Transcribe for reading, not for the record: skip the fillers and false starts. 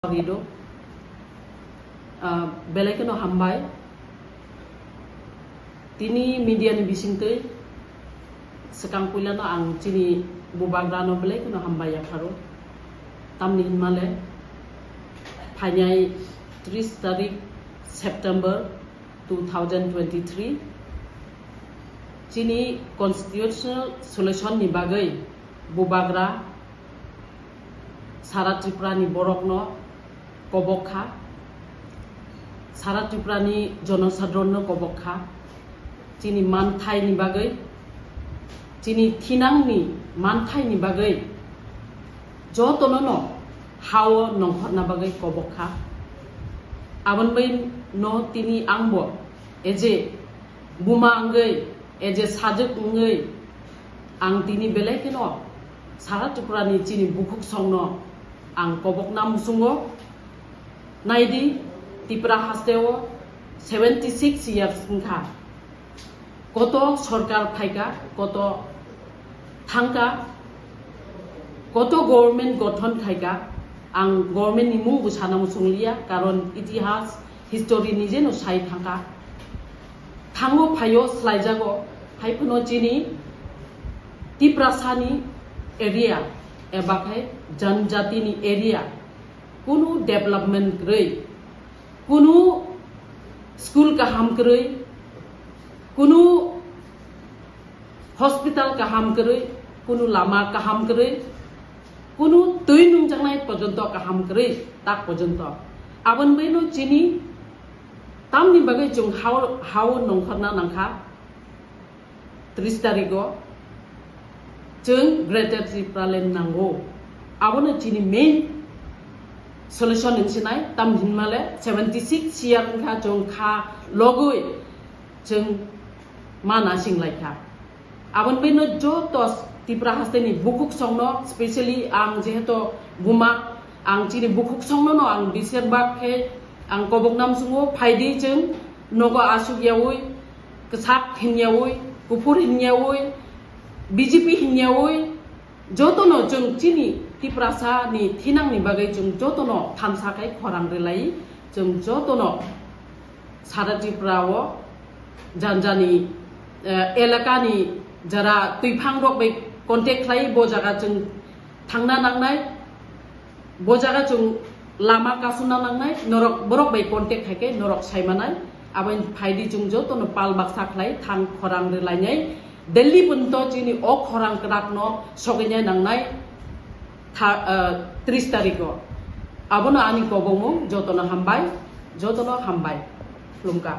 Rido belekeno hambai tini media ni bisingte sekang pulano ang cini bubagrano belekeno hambai yakaro tamni himale phanyai 30 tarik September 2023 cini constitutional solution ni bagai bubagra Sara Tripura ni borokno kobokha Sara Tripura ni jonosadronno kobokha cini manthai ni bagai cini thinang ni manthai ni bagai jotono no hawo nongkhot na bagai kobokha abon bai no tini angbo eje buma angai eje sajek ngai ang tini belekeno Sara Tripura ni cini bukuk songno ang kobok nam sungo naidi Tripura hasteo 76 years ngkha koto sorkar phaika koto thangka koto government gothon khaika ang government ni mung busana musunglia karon itihas history nije no sai thangka thango phayo slaijago haipno chini Tripura sani area ebakai janjati ni area kunu development krei kunu school kaham krei kunu hospital kaham krei kunu lama kaham krei kunu tui nungjangnai porjonto kaham krei tak porjonto abon beno chini tamni bagai jung haw nongkhorna nangkha 30 tarigo jeng Greater Tripura Land nango abono chini main solution insinai tam hinmale 76 year kha jong kha logoi jeng mana singlaikha abon beno jo tos Tripura hasteni bukuk songno especially ang jeheto buma ang chini bukuk songno no ang biserbak he ang kobok nam sungo phaidi jeng nogo asuk yawi kesak hinyawi kupur hinyawi BJP hinyawi jotono jeng chini Tripura sa ni thinang ni bagai jeng jotono thamsa kai khorang relai jeng jotono Sara Tripura wo janjani elaka ni jara tuiphang rok bai contact khai bo jaga jeng thangna nangnai bo jaga jeng lama kasuna nangnai norok borok bai contact khai norok saimanai abain phaidi jeng jotono pal baksa khlai thang khorang relai nyai Delhi punto chini o khorang krakno sogenya nangnai 30 tariko abono ani kobongo jotono hambai flumka